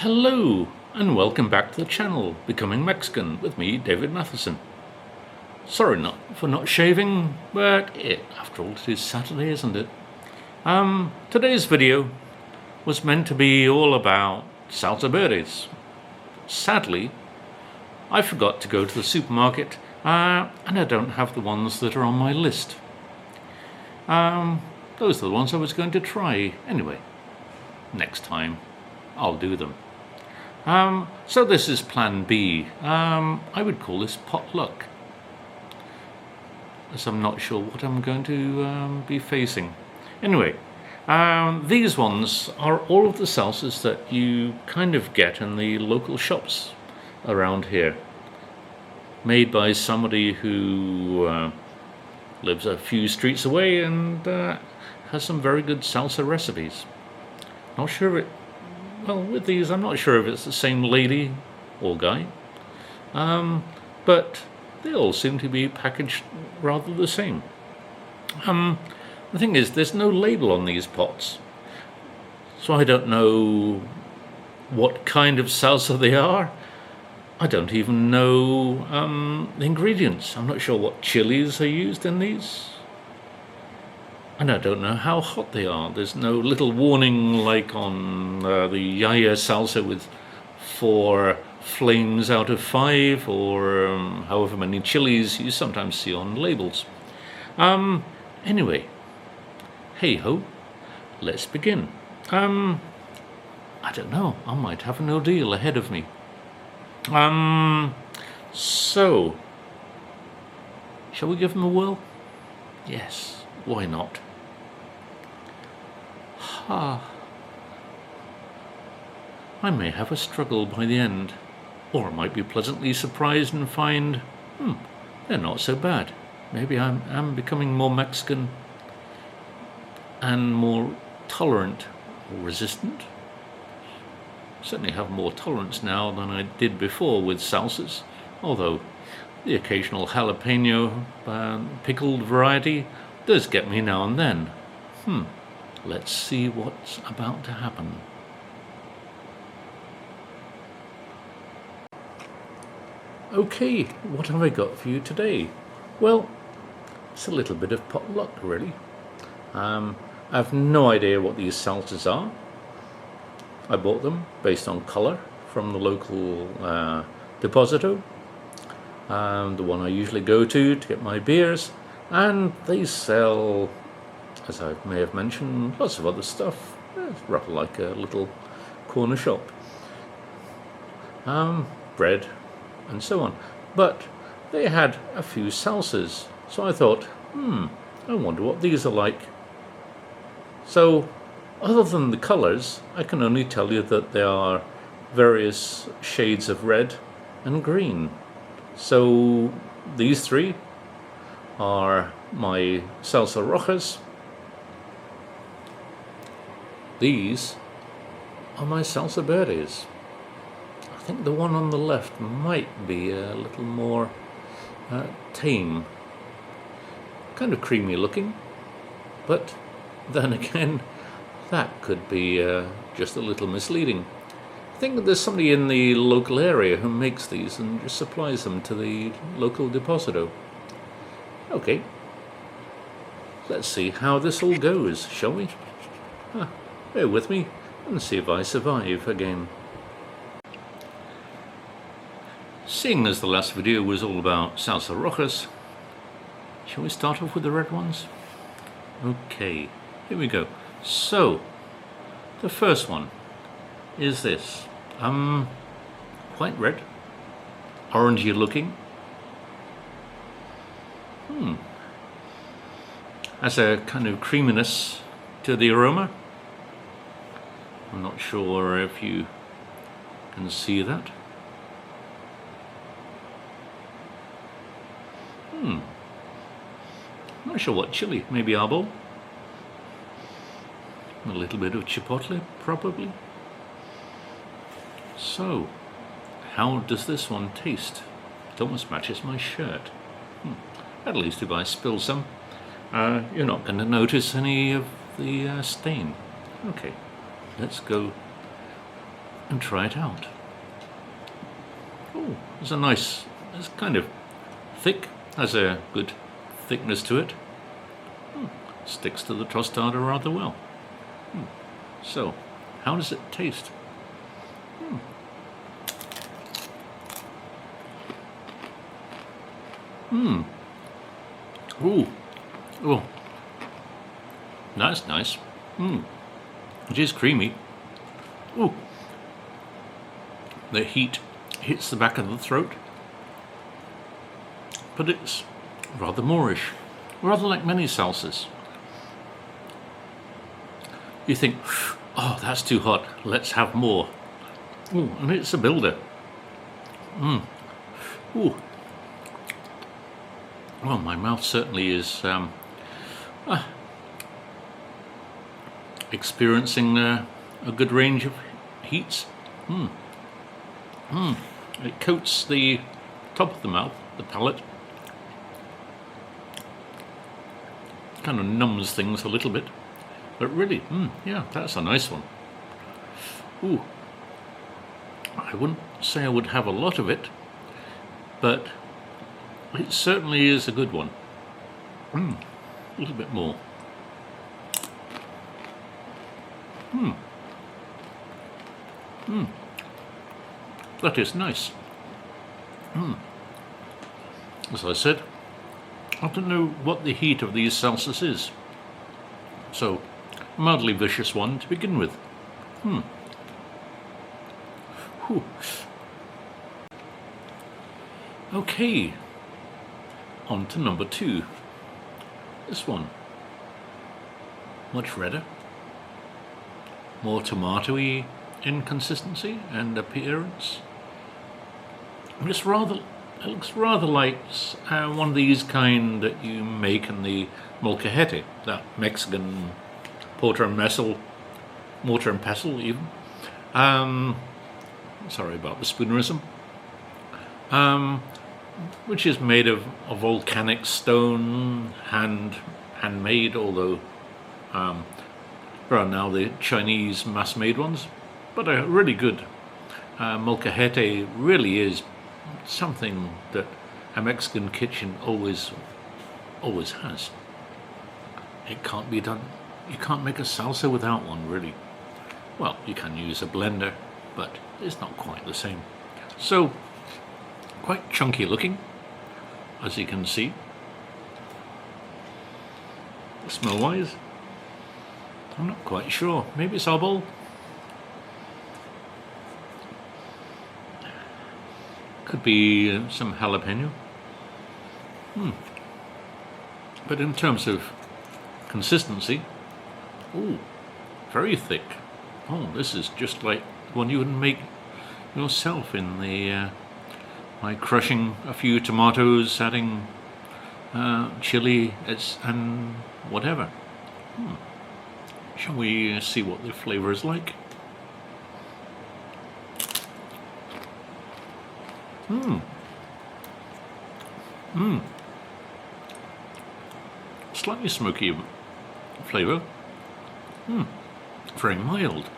Hello and welcome back to the channel Becoming Mexican with me, David Matheson. Sorry for not shaving, but after all, it is Saturday, isn't it? Today's video was meant to be all about salsa verdes. Sadly, I forgot to go to the supermarket and I don't have the ones that are on my list. Those are the ones I was going to try anyway. Next time I'll do them. So this is plan B. I would call this potluck, as I'm not sure what I'm going to be facing. Anyway, these ones are all of the salsas that you kind of get in the local shops around here, made by somebody who lives a few streets away and has some very good salsa recipes. Not sure if with these, I'm not sure if it's the same lady or guy, but they all seem to be packaged rather the same. The thing is, there's no label on these pots, so I don't know what kind of salsa they are. I don't even know the ingredients. I'm not sure what chilies are used in these. And I don't know how hot they are. There's no little warning like on the Yaya salsa with 4 flames out of 5 or however many chilies you sometimes see on labels. Anyway, hey ho, let's begin. I don't know, I might have an ordeal ahead of me. So, shall we give them a whirl? Yes, why not? I may have a struggle by the end, or I might be pleasantly surprised and find, they're not so bad. Maybe I'm becoming more Mexican and more tolerant or resistant. Certainly have more tolerance now than I did before with salsas, although the occasional jalapeno pickled variety does get me now and then. Let's see what's about to happen. Okay, what have I got for you today? Well, it's a little bit of potluck, really. I have no idea what these salsas are. I bought them based on colour from the local deposito, the one I usually go to get my beers, and they sell, as I may have mentioned, lots of other stuff. It's rather like a little corner shop. Bread and so on. But they had a few salsas, so I thought, I wonder what these are like. So, other than the colours, I can only tell you that there are various shades of red and green. So, these 3 are my salsa rojas. These are my salsa verdes. I think the one on the left might be a little more tame. Kind of creamy looking, but then again, that could be just a little misleading. I think that there's somebody in the local area who makes these and just supplies them to the local deposito. Okay, let's see how this all goes, shall we? Bear with me and see if I survive again. Seeing as the last video was all about salsa rojas, shall we start off with the red ones? Okay, here we go. So, the first one is this. Quite red, orangey looking. Has a kind of creaminess to the aroma. I'm not sure if you can see that. I'm not sure what chili, maybe arbol. A little bit of chipotle, probably. So, how does this one taste? It almost matches my shirt. At least if I spill some, you're not going to notice any of the stain. Okay, let's go and try it out. Oh, it's a nice, it's kind of thick, has a good thickness to it. Sticks to the tostada rather well. So, how does it taste? Ooh. Oh. That's nice. It is creamy. Ooh. The heat hits the back of the throat. But it's rather moreish. Rather like many salsas. You think, oh, that's too hot, let's have more. Ooh, and it's a builder. Ooh. Well, my mouth certainly is experiencing a good range of heats. It coats the top of the mouth, the palate. Kind of numbs things a little bit. But really, yeah, that's a nice one. Ooh. I wouldn't say I would have a lot of it, but it certainly is a good one. A little bit more. That is nice. As I said, I don't know what the heat of these salsas is. So, mildly vicious one to begin with. Whew. Okay, on to number 2. This one, much redder, more tomatoey in consistency and appearance. It looks rather like one of these kind that you make in the molcajete, that Mexican mortar and pestle even. Sorry about the spoonerism. Which is made of a volcanic stone, handmade, although there are now the Chinese mass-made ones. But a really good molcajete really is something that a Mexican kitchen always has. It can't be done. You can't make a salsa without one, really. Well, you can use a blender, but it's not quite the same. So, quite chunky looking, as you can see. Smell-wise, I'm not quite sure. Maybe it's arbol. Could be some jalapeno. But in terms of consistency, ooh, very thick. Oh, this is just like one you would make yourself in the by crushing a few tomatoes, adding chili and whatever. Shall we see what the flavour is like? Slightly smoky flavour. Very mild.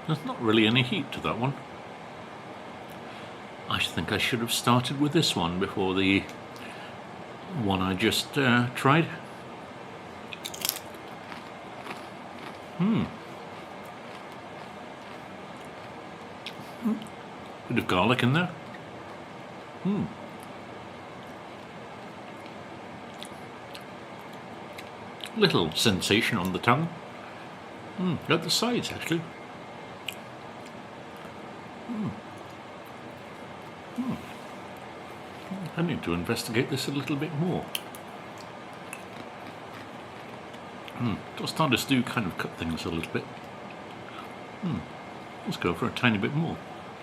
There's not really any heat to that one. I think I should have started with this one before the one I just tried. Bit of garlic in there. Little sensation on the tongue. At the sides, actually. I need to investigate this a little bit more. Tostadas do kind of cut things a little bit. Let's go for a tiny bit more.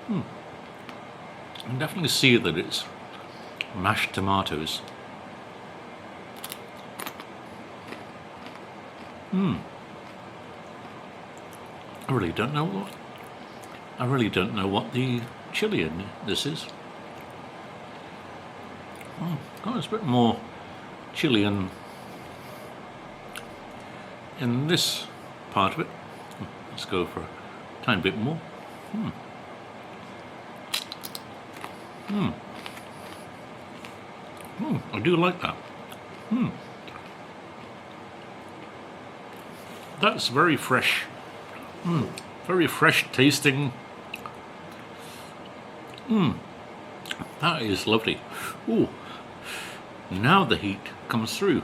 I can definitely see that it's mashed tomatoes. I really don't know what the chili in this is. Oh, it's a bit more chili in this part of it. Let's go for Tiny bit more. I do like that. That's very fresh. Very fresh tasting. That is lovely. Ooh. Now the heat comes through.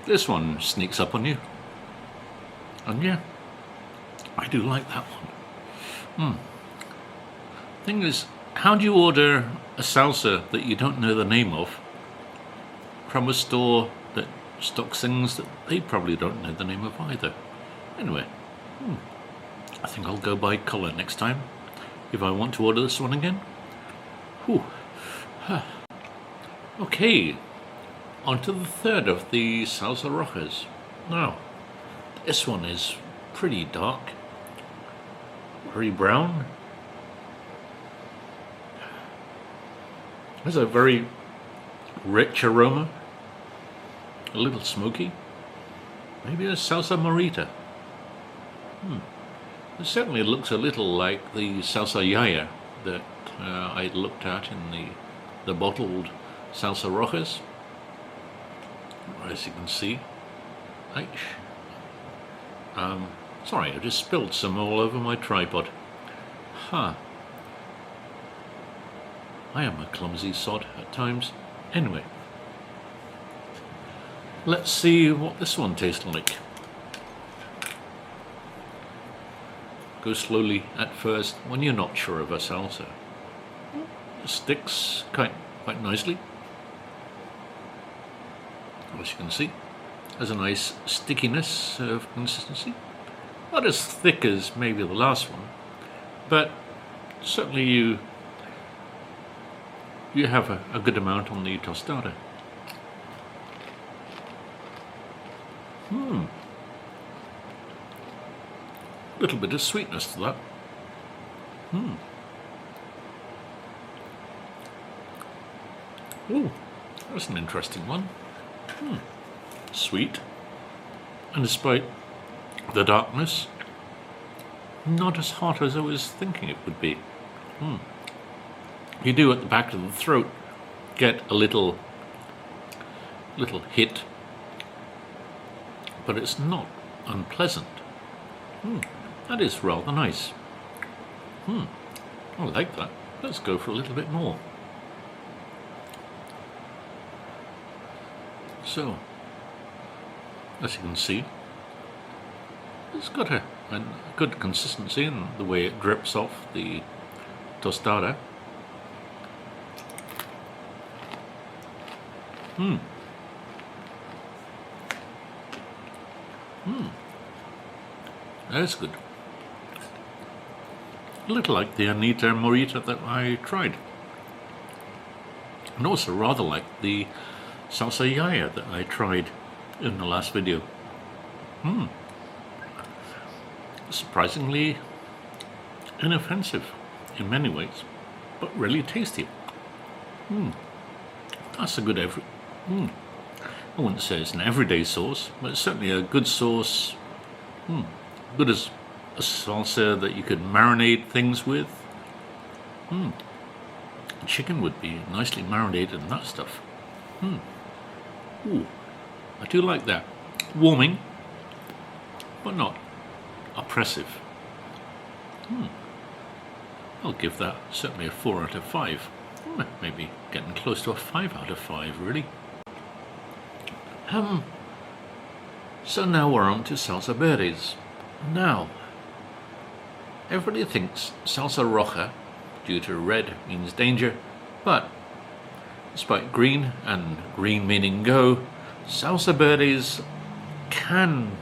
This one sneaks up on you. And yeah, I do like that one. Thing is, how do you order a salsa that you don't know the name of from a store that stocks things that they probably don't know the name of either? Anyway, I think I'll go by colour next time if I want to order this one again. Okay, on to the third of the salsa rojas. Now, this one is pretty dark, very brown. Has a very rich aroma, a little smoky. Maybe a salsa morita. It certainly looks a little like the salsa yaya that I looked at in the bottled salsa rojas. As you can see. Sorry, I just spilled some all over my tripod. I am a clumsy sod at times. Anyway, let's see what this one tastes like. Go slowly at first when you're not sure of a salsa. It sticks quite nicely. As you can see, there's a nice stickiness of consistency. Not as thick as maybe the last one, but certainly you have a good amount on the tostada. Little bit of sweetness to that. Ooh, that's an interesting one. Sweet, and despite the darkness, not as hot as I was thinking it would be. You do at the back of the throat get a little hit, but it's not unpleasant. That is rather nice. I like that. Let's go for a little bit more. So, as you can see, it's got a good consistency in the way it drips off the tostada. That's good. A little like the Anita Morita that I tried. And also rather like the salsa yaya that I tried in the last video. Surprisingly inoffensive in many ways, but really tasty. That's a good I wouldn't say it's an everyday sauce, but it's certainly a good sauce. Good as a salsa that you could marinate things with. Chicken would be nicely marinated in that stuff. Ooh, I do like that. Warming, but not oppressive. I'll give that certainly a 4 out of 5. Maybe getting close to a 5 out of 5, really. So now we're on to salsa verdes. Now, everybody thinks salsa roja, due to red, means danger, but despite green, and green meaning go, salsa verdes can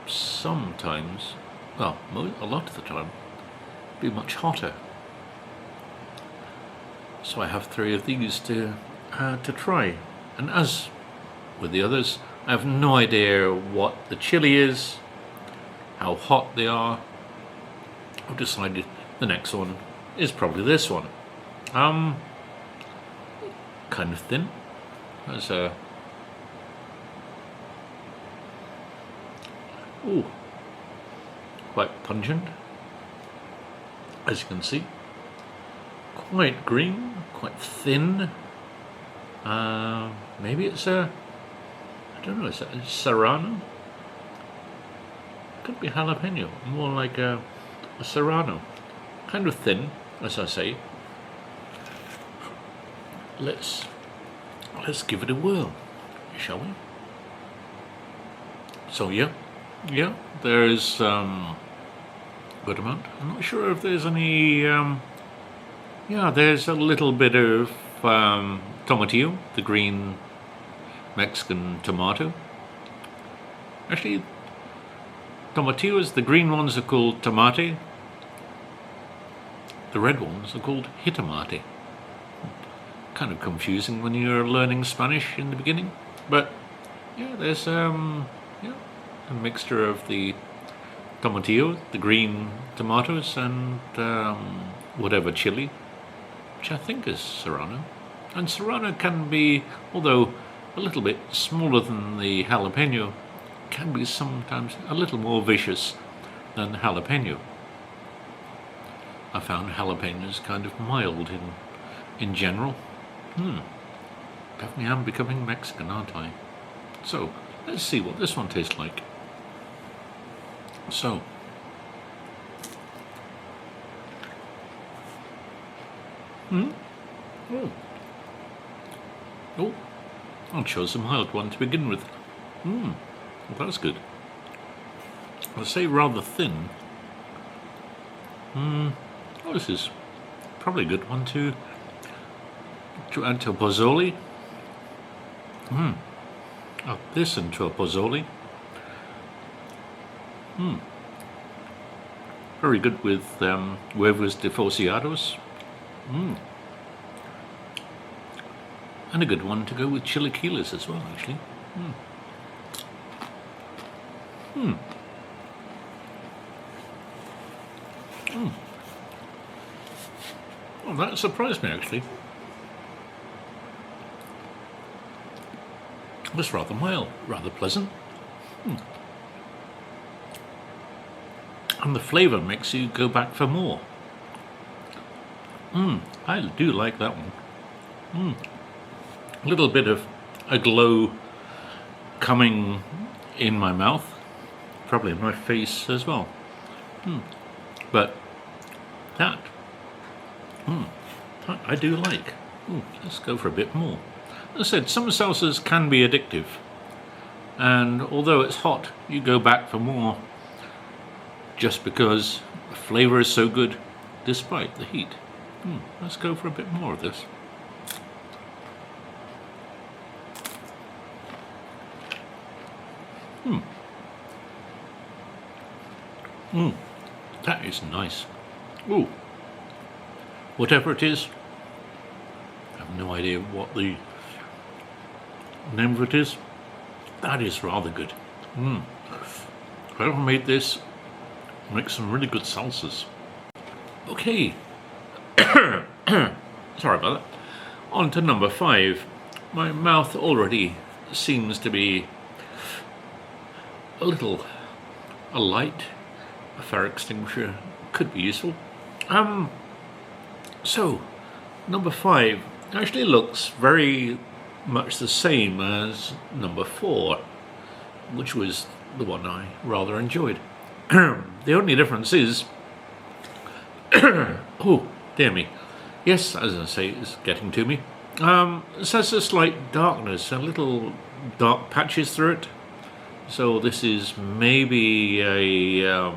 sometimes, well, a lot of the time, be much hotter. So I have 3 of these to try, and as with the others, I have no idea what the chili is, how hot they are. I've decided the next one is probably this one. Kind of thin. There's a quite pungent, as you can see. Quite green, quite thin. Maybe it's I don't know, is that a serrano? Could be jalapeno, more like a serrano. Kind of thin, as I say. Let's give it a whirl, shall we? So yeah, there's good amount. I'm not sure if there's any. There's a little bit of tomatillo, the green Mexican tomato. Actually, tomatillos, the green ones are called tomate. The red ones are called jitomate. Kind of confusing when you're learning Spanish in the beginning, but yeah, there's a mixture of the tomatillo, the green tomatoes, and whatever chili, which I think is serrano. And serrano can be, although a little bit smaller than the jalapeno, can be sometimes a little more vicious than the jalapeno. I found jalapenos kind of mild in general. Definitely am becoming Mexican, aren't I? So, let's see what this one tastes like. So, I chose a mild one to begin with. Well, that's good. I'd say rather thin. This is probably a good one to add to a pozole. Add this into a pozole. Very good with huevos depositados. And a good one to go with chilaquiles as well, actually. Well, that surprised me, actually. It was rather mild, rather pleasant. And the flavour makes you go back for more. I do like that one. A little bit of a glow coming in my mouth, probably in my face as well. But that I do like. Let's go for a bit more. As I said, some salsas can be addictive, and although it's hot, you go back for more just because the flavour is so good despite the heat. Let's go for a bit more of this. That is nice. Whatever it is, I have no idea what the name of it is. That is rather good. Whoever made this makes some really good salsas. Okay. Sorry about that. On to number 5. My mouth already seems to be a light. A fire extinguisher could be useful. So, number 5 actually looks very much the same as number 4, which was the one I rather enjoyed. The only difference is, oh dear me, yes, as I say, it's getting to me. It has a slight darkness, a little dark patches through it. So this is maybe a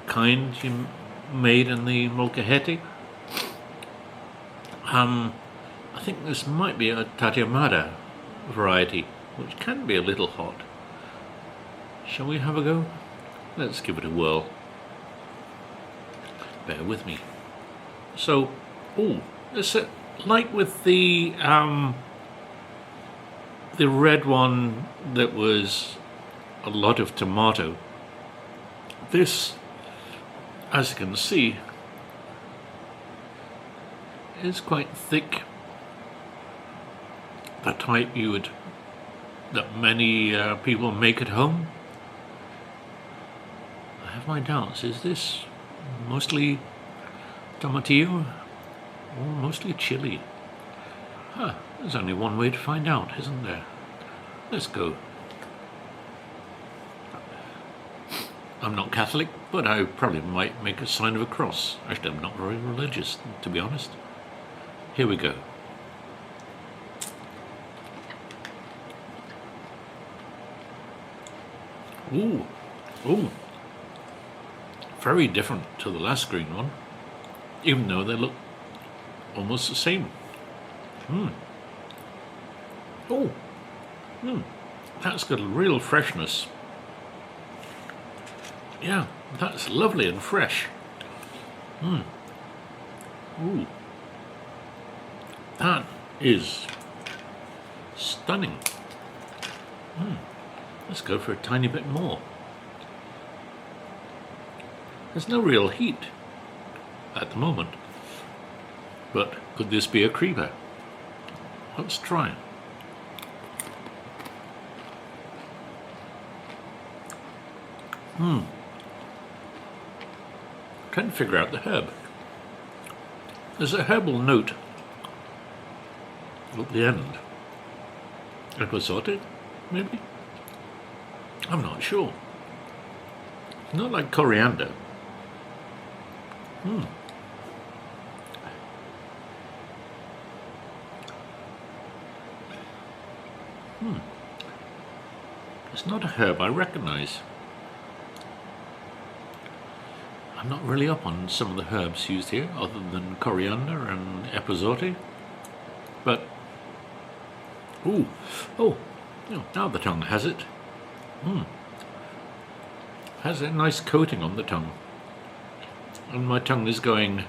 kind you made in the molcajete. I think this might be a tatemada variety, which can be a little hot. Shall we have a go? Let's give it a whirl. Bear with me. So, it's like with the red one that was a lot of tomato. This, as you can see, is quite thick. The type that many people make at home. have my doubts. Is this mostly tomatillo or mostly chili? Huh, there's only one way to find out, isn't there? Let's go. I'm not Catholic, but I probably might make a sign of a cross. Actually, I'm not very religious, to be honest. Here we go. Ooh, ooh. Very different to the last green one, even though they look almost the same. Oh, that's got a real freshness. Yeah, that's lovely and fresh. Ooh, that is stunning. Let's go for a tiny bit more. There's no real heat at the moment, but could this be a creeper? Let's try it. Trying to figure out the herb. There's a herbal note at the end. Abarrote, maybe? I'm not sure. Not like coriander. It's not a herb I recognize. I'm not really up on some of the herbs used here, other than coriander and abarrote. But, now the tongue has it. Has a nice coating on the tongue. And my tongue is going,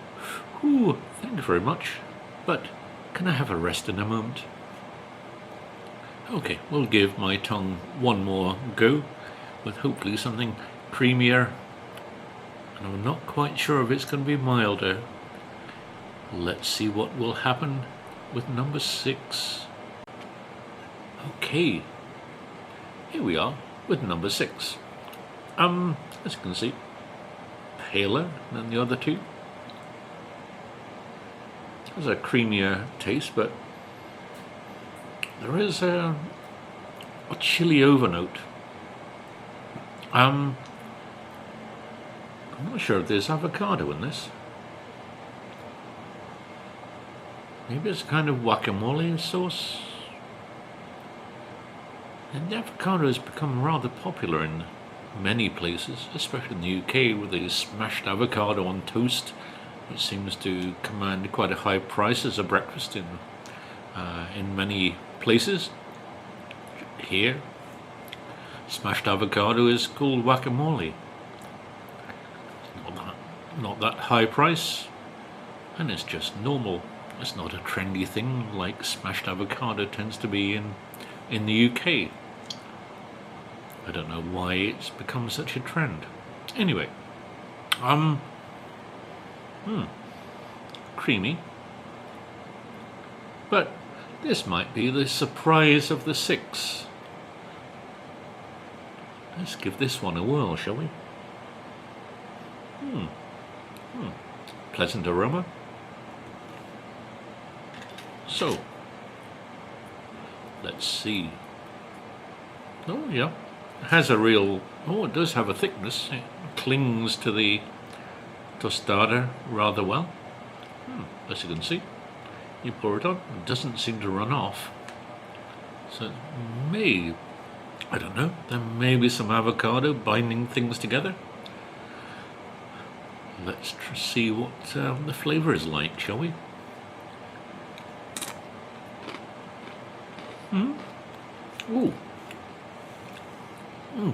ooh, thank you very much, but can I have a rest in a moment? Okay, we'll give my tongue one more go with hopefully something creamier. And I'm not quite sure if it's going to be milder. Let's see what will happen with number 6. Okay, here we are with number 6. As you can see, paler than the other two. There's a creamier taste, but there is a chili overnote. I'm not sure if there's avocado in this. Maybe it's a kind of guacamole sauce. And the avocado has become rather popular in many places, especially in the UK, with the smashed avocado on toast, which seems to command quite a high price as a breakfast in many places. Here, smashed avocado is called guacamole. Not that high price, and it's just normal. It's not a trendy thing like smashed avocado tends to be in the UK. I don't know why it's become such a trend. Anyway, creamy, but this might be the surprise of the 6. Let's give this one a whirl, shall we? Pleasant aroma. So, let's see. Oh yeah, it has a real, it does have a thickness. It clings to the tostada rather well. As you can see, you pour it on, it doesn't seem to run off. So it I don't know, there may be some avocado binding things together. Let's see what the flavour is like, shall we? Ooh. A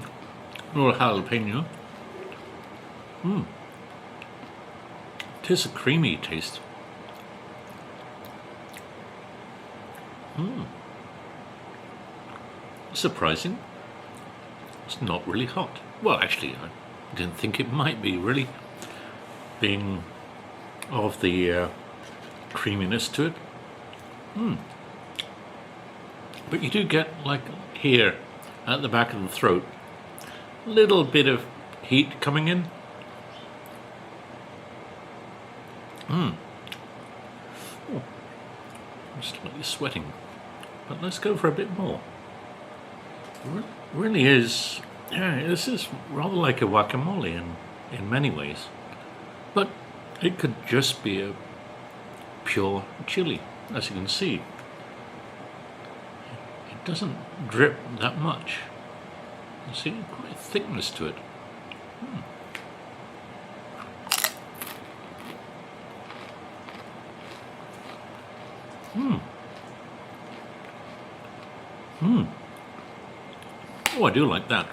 little jalapeno. It is a creamy taste. Surprising. It's not really hot. Well, actually, I didn't think it might be, really, being of the creaminess to it. But you do get, like here at the back of the throat, a little bit of heat coming in. Oh, I'm slightly sweating, but let's go for a bit more. Really is, yeah, this is rather like a guacamole in many ways, but it could just be a pure chili, as you can see. It doesn't drip that much. You see, quite a thickness to it. Oh, I do like that.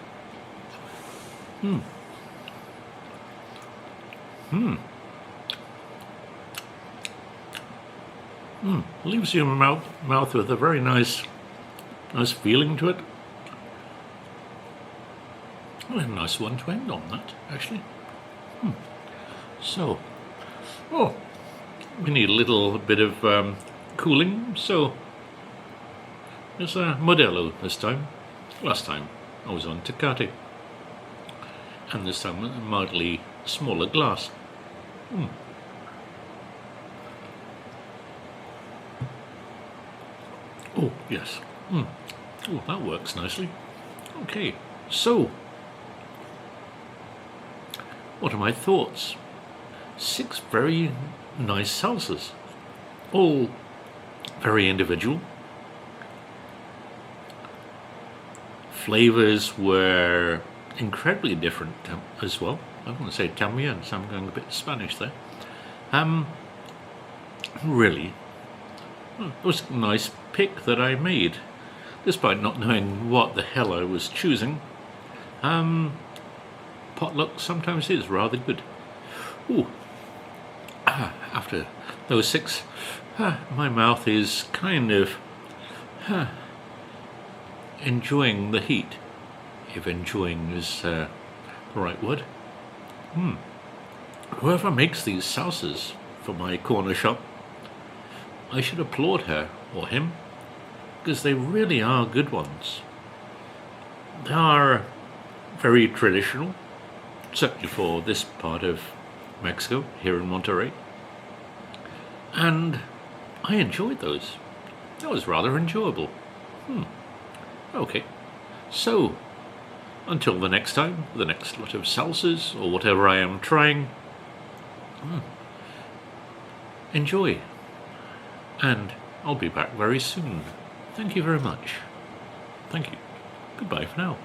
Leaves your mouth with a very nice feeling to it. Oh, a nice one to end on that, actually. So, we need a little bit of cooling, so there's a Modelo this time. Last time I was on Tecate, and this time a mildly smaller glass. Oh, yes. Oh, that works nicely. Okay, so what are my thoughts? 6 very nice salsas, all very individual. Flavors were incredibly different as well. I'm going to say también, so I'm going a bit Spanish there. Really, it was a nice pick that I made, despite not knowing what the hell I was choosing. Potluck sometimes is rather good. After those 6, my mouth is kind of enjoying the heat, if enjoying is the right word. Whoever makes these salsas for my corner shop, I should applaud her or him, because they really are good ones. They are very traditional, certainly for this part of Mexico, here in Monterrey, and I enjoyed those. That was rather enjoyable. Okay, so until the next time, the next lot of salsas or whatever I am trying, enjoy, and I'll be back very soon. Thank you very much. Thank you. Goodbye for now.